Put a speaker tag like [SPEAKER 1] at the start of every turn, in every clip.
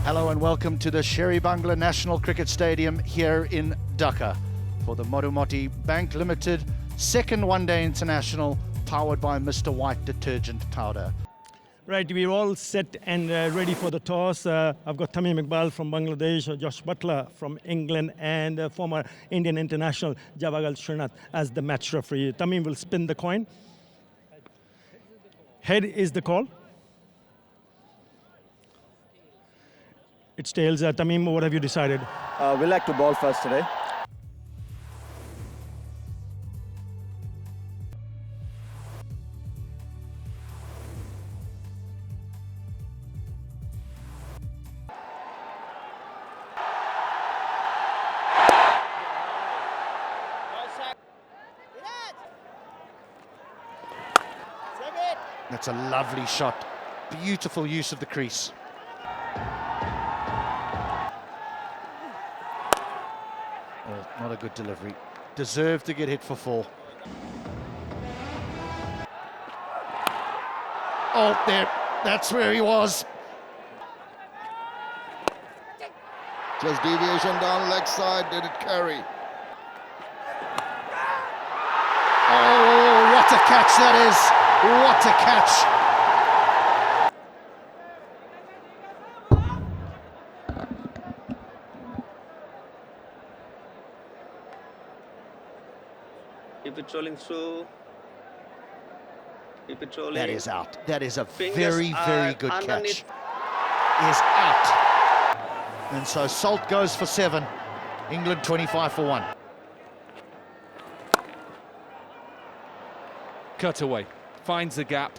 [SPEAKER 1] Hello and welcome to the Sher-e Bangla National Cricket Stadium here in Dhaka for the Modhumoti Bank Limited second one-day international powered by Mr. White detergent powder.
[SPEAKER 2] Right, we're all set and ready for the toss. I've got Tamim Iqbal from Bangladesh, Josh Butler from England, and former Indian international Javagal Srinath as the match referee. Tamim will spin the coin. Head is the call. It's tails. Tamim, what have you decided?
[SPEAKER 3] We like to bowl first today.
[SPEAKER 1] That's a lovely shot. Beautiful use of the crease. Oh, not a good delivery. Deserved to get hit for 4. Oh, there. That's where he was.
[SPEAKER 4] Just deviation down leg side, did it carry?
[SPEAKER 1] Oh, what a catch that is. What a catch.
[SPEAKER 5] Keep it rolling through. Keep it rolling.
[SPEAKER 1] That is out. That is a
[SPEAKER 5] Fingers
[SPEAKER 1] very, very good
[SPEAKER 5] underneath.
[SPEAKER 1] catch. Is out. And so Salt goes for 7. England 25 for 1.
[SPEAKER 6] Cutaway, finds the gap.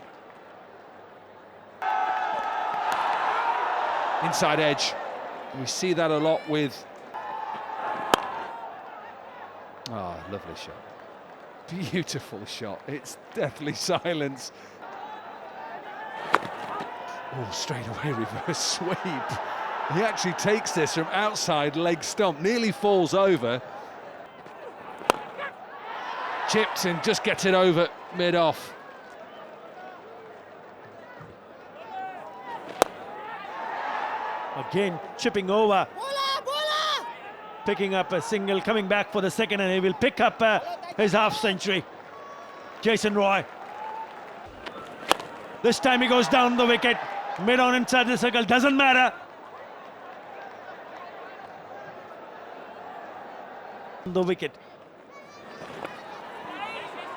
[SPEAKER 6] Inside edge. We see that a lot with... Ah, lovely shot. Beautiful shot. It's deathly silence. Oh, straight away reverse sweep. He actually takes this from outside leg stump, nearly falls over. Chips and just gets it over mid-off.
[SPEAKER 2] Again, chipping over. Picking up a single, coming back for the second, and he will pick up his half-century. Jason Roy. This time he goes down the wicket. Mid-on inside the circle, doesn't matter. The wicket.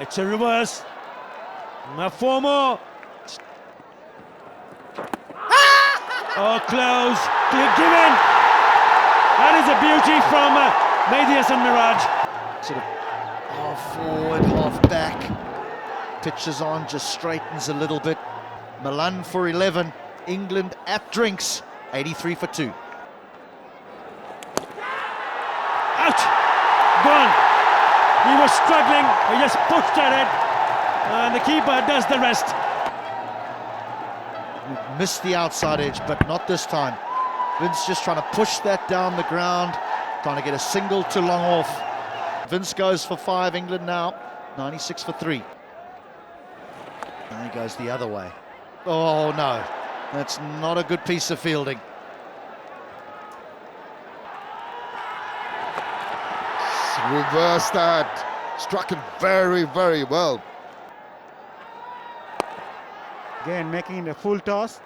[SPEAKER 2] It's a reverse. 4 more. Oh, close. Given. That is a beauty from Mehdi Hasan Miraj.
[SPEAKER 1] Sort of half forward, half back. Pitches on, just straightens a little bit. Milan for 11. England at drinks. 83 for 2.
[SPEAKER 2] Out. Gone. He was struggling. He just pushed at it. And the keeper does the rest.
[SPEAKER 1] Missed the outside edge, but not this time. Vince just trying to push that down the ground, trying to get a single to long off. Vince goes for 5, England now, 96 for 3. And he goes the other way. Oh no, that's not a good piece of fielding.
[SPEAKER 4] Reverse that. Struck it very, very well.
[SPEAKER 7] Again, making a full toss.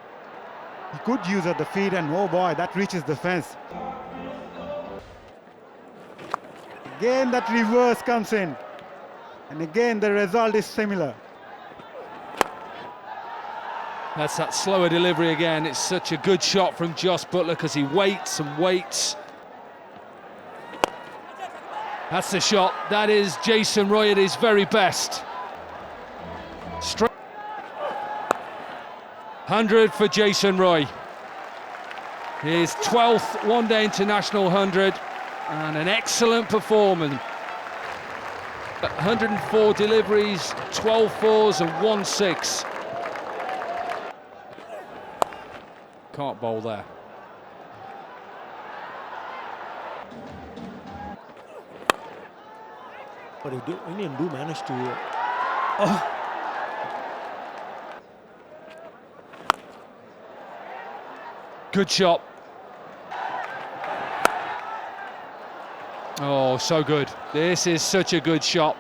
[SPEAKER 7] Good use of the feet, and oh boy, that reaches the fence. Again, that reverse comes in. And again, the result is similar.
[SPEAKER 6] That's that slower delivery again. It's such a good shot from Josh Butler because he waits and waits. That's the shot. That is Jason Roy at his very best. Straight 100 for Jason Roy. His 12th one-day international 100 and an excellent performance. 104 deliveries, 12 fours and 1 6. Can't bowl there.
[SPEAKER 2] But Indian do manage to... Oh.
[SPEAKER 6] Good shot. Oh, so good. This is such a good shot.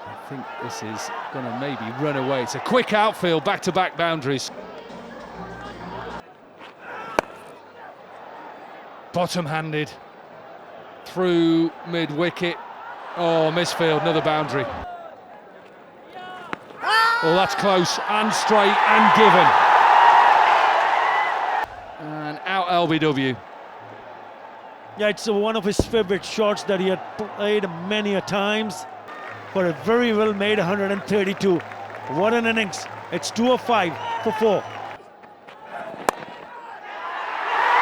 [SPEAKER 6] I think this is going to maybe run away. It's a quick outfield, back-to-back boundaries. Bottom-handed through mid-wicket. Oh, misfield, another boundary. Oh, that's close and straight and given. And out LBW.
[SPEAKER 2] Yeah, it's one of his favorite shots that he had played many a times. For a very well made 132. What an innings. It's 2 of 5 for 4.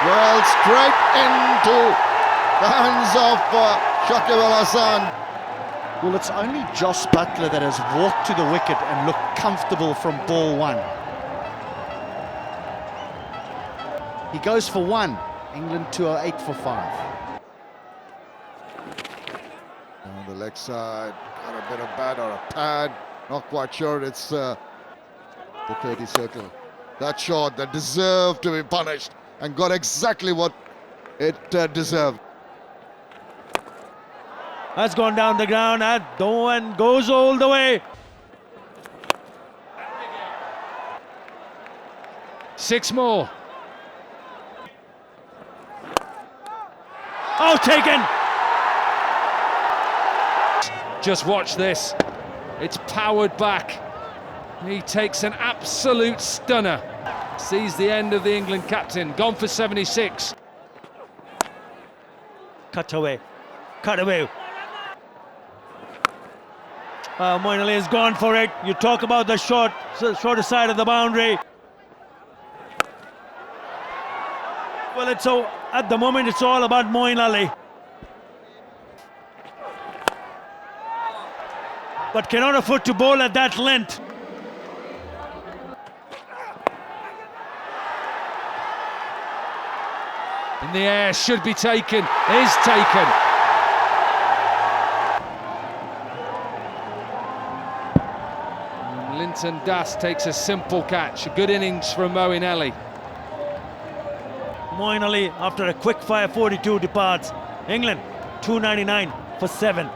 [SPEAKER 4] Well, straight into the hands of Shakib Al Hasan.
[SPEAKER 1] Well, it's only Josh Buttler that has walked to the wicket and looked comfortable from ball 1. He goes for 1. England 2 are 8 for 5.
[SPEAKER 4] On the leg side, got a bit of bat or a pad. Not quite sure. It's the 30 circle. That shot that deserved to be punished and got exactly what it deserved.
[SPEAKER 2] That's gone down the ground and goes all the way.
[SPEAKER 6] 6 more.
[SPEAKER 2] Oh, taken.
[SPEAKER 6] Just watch this. It's powered back. He takes an absolute stunner. Sees the end of the England captain. Gone for 76.
[SPEAKER 2] Cut away. Cut away. Moeen Ali has gone for it. You talk about the shorter side of the boundary. Well, at the moment it's all about Moeen Ali. But cannot afford to bowl at that length.
[SPEAKER 6] In the air, should be taken, is taken. Linton Das takes a simple catch. A good innings from Moeen Ali.
[SPEAKER 2] Moeen Ali, after a quick fire 42, departs. England 299 for 7.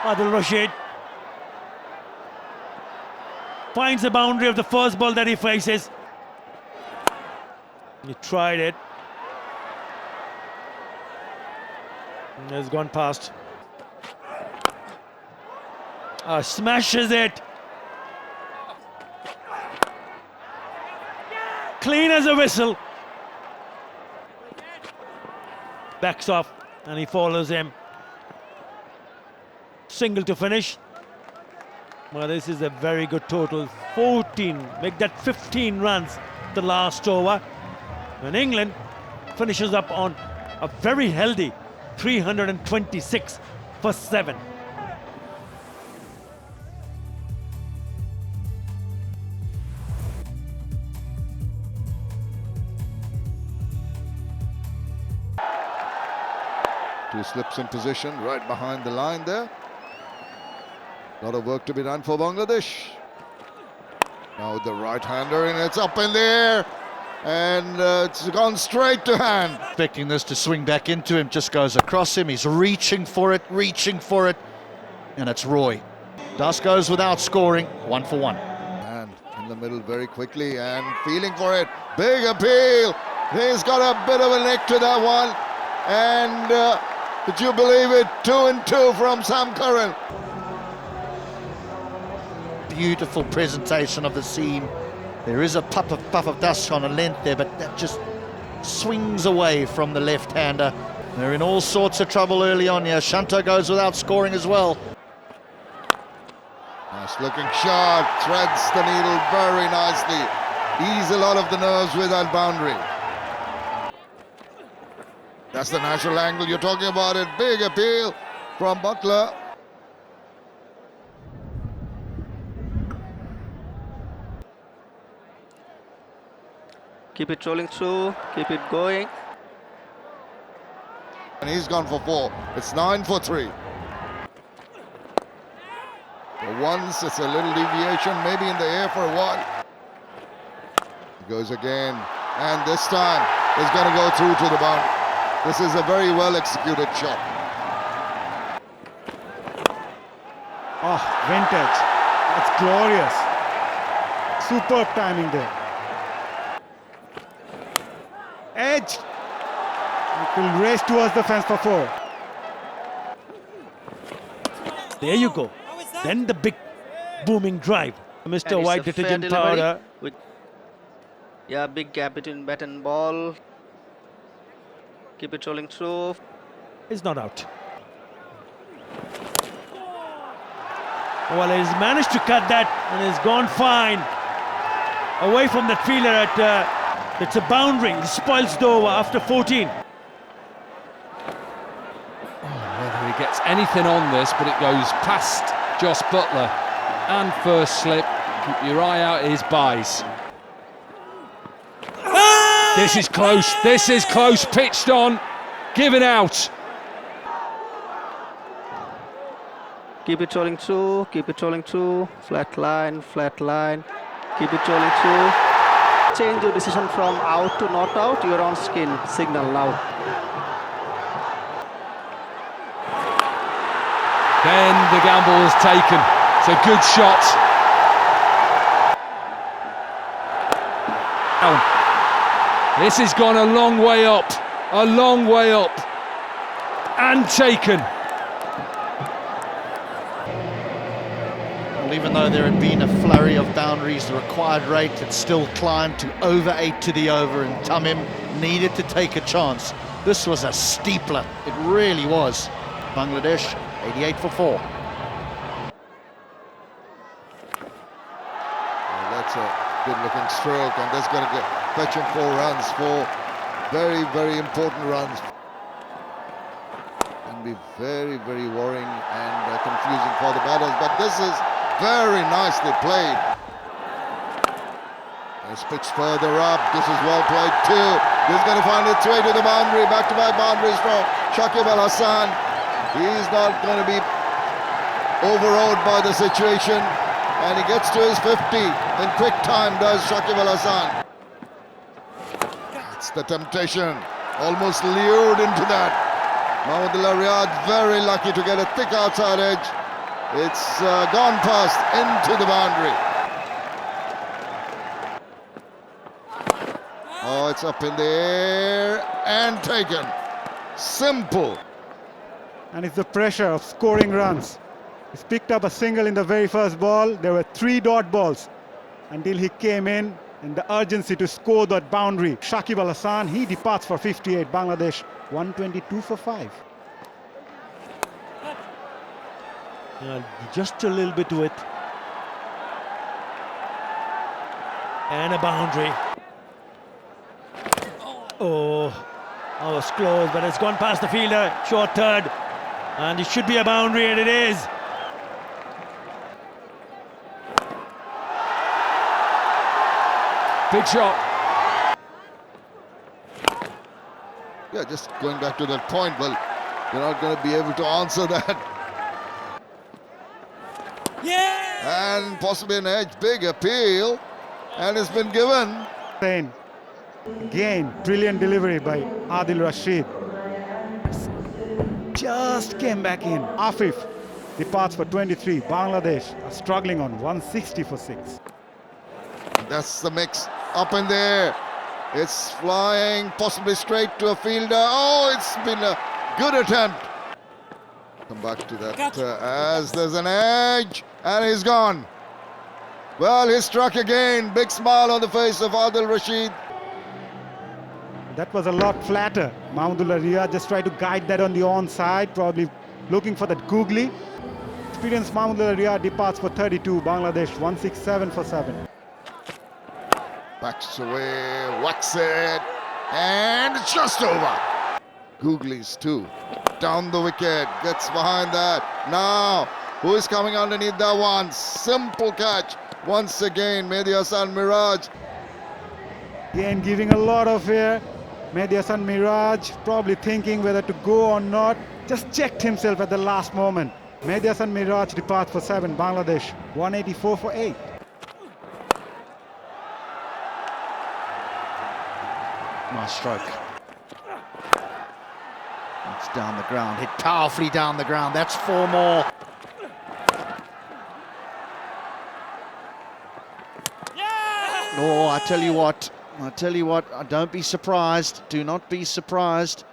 [SPEAKER 2] Adil Rashid finds the boundary of the first ball that he faces. He tried it. It's gone past. Smashes it. Clean as a whistle. Backs off and he follows him. Single to finish. Well, this is a very good total. 14, make that 15 runs the last over. And England finishes up on a very healthy 326 for 7.
[SPEAKER 4] Two slips in position right behind the line there. A lot of work to be done for Bangladesh. Now the right-hander, and it's up in the air. And it's gone straight to hand.
[SPEAKER 1] Expecting this to swing back into him, just goes across him. He's reaching for it, and it's Roy. Das goes without scoring, 1 for 1.
[SPEAKER 4] And in the middle very quickly and feeling for it. Big appeal. He's got a bit of a neck to that one. And would you believe it? 2 and 2 from Sam Curran.
[SPEAKER 1] Beautiful presentation of the seam. There is a puff of dust on a length there, but that just swings away from the left-hander. They're in all sorts of trouble early on here. Shanto goes without scoring as well.
[SPEAKER 4] Nice looking shot, threads the needle very nicely. Ease a lot of the nerves with that boundary. That's the natural angle you're talking about it. Big appeal from Butler.
[SPEAKER 5] Keep it rolling through, keep it going.
[SPEAKER 4] And he's gone for 4. It's 9 for 3. For once, it's a little deviation, maybe in the air for a while. Goes again, and this time it's going to go through to the boundary. This is a very well executed shot.
[SPEAKER 7] Oh, vintage. That's glorious. Superb timing there. Edge. It will race towards the fence for 4.
[SPEAKER 2] There you go. Then the big booming drive. Mr.
[SPEAKER 5] And
[SPEAKER 2] White
[SPEAKER 5] it's a fair
[SPEAKER 2] detergent
[SPEAKER 5] delivery
[SPEAKER 2] powder.
[SPEAKER 5] Yeah, big gap between bat and ball. Keep it rolling through.
[SPEAKER 2] Is not out. Well, he's managed to cut that and has gone fine. Away from that fielder at it's a boundary. It spoils the over after 14.
[SPEAKER 6] Whether he gets anything on this, but it goes past Josh Butler and first slip. Keep your eye out, his buys. This is close, pitched on, given out.
[SPEAKER 5] Keep it rolling through, keep it rolling through. Flat line, keep it rolling through. Change your decision from out to not out. You're on signal now.
[SPEAKER 6] Then the gamble was taken. It's a good shot. This has gone a long way up, and taken.
[SPEAKER 1] Well, even though there had been a flurry of boundaries, the required rate had still climbed to over 8 to the over, and Tamim needed to take a chance. This was a steepler, it really was. Bangladesh, 88 for 4.
[SPEAKER 4] Well, that's a good-looking stroke, and that's going to fetch him 4 runs, 4 very, very important runs. Can be very, very worrying and confusing for the batters, but this is very nicely played. It's pitched further up. This is well played too. This is going to find its way to the boundary. Back-to-back boundaries from Shakib Al Hasan. He's not going to be overawed by the situation, and he gets to his 50 in quick time, does Shakib Al Hasan. It's the temptation, almost lured into that. Mahmudullah Riyad very lucky to get a thick outside edge. It's gone past into the boundary. Oh, it's up in the air and taken. Simple.
[SPEAKER 7] And it's the pressure of scoring runs. He's picked up a single in the very first ball. There were 3 dot balls until he came in, and the urgency to score that boundary. Shakib Al Hasan, he departs for 58. Bangladesh 122 for 5.
[SPEAKER 2] Just a little bit to it. And a boundary. Oh, that was close, but it's gone past the fielder. Short third. And it should be a boundary, and it is.
[SPEAKER 6] Big shot.
[SPEAKER 4] Yeah, just going back to that point, well, you're not going to be able to answer that. Yeah! And possibly an edge, big appeal, and it's been given.
[SPEAKER 7] Again, brilliant delivery by Adil Rashid. Just came back in. Afif departs for 23. Bangladesh are struggling on 160 for 6.
[SPEAKER 4] That's the mix up in there. It's flying possibly straight to a fielder. Oh, it's been a good attempt. Come back to that as there's an edge, and he's gone. Well, he struck again. Big smile on the face of Adil Rashid.
[SPEAKER 7] That was a lot flatter. Mahmudullah Riyad just tried to guide that on the onside, probably looking for that googly. Experienced Mahmudullah Riyad departs for 32. Bangladesh 167 for 7.
[SPEAKER 4] Backs away, whacks it, and it's just over. Googlies too. Down the wicket, gets behind that. Now, who is coming underneath that one? Simple catch. Once again, Mehdi Hasan Miraj.
[SPEAKER 7] Again, giving a lot of air. Mehdi Hasan Miraj probably thinking whether to go or not. Just checked himself at the last moment. Mehdi Hasan Miraj departs for 7. Bangladesh 184 for 8.
[SPEAKER 1] Nice stroke. It's down the ground, hit powerfully down the ground. That's 4 more. Oh, I tell you what, don't be surprised. Do not be surprised.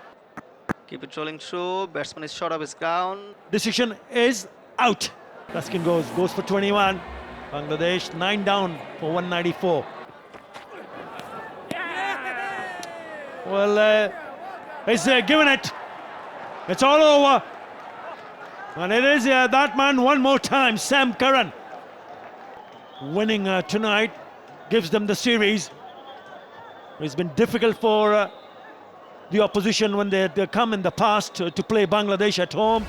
[SPEAKER 5] Keep it rolling through. Batsman is short of his ground.
[SPEAKER 2] Decision is out. Ruskin goes for 21. Bangladesh 9 down for 194. Well, he's given it. It's all over. And it is that man one more time, Sam Curran. Winning tonight gives them the series. It's been difficult for the opposition when they come in the past to play Bangladesh at home.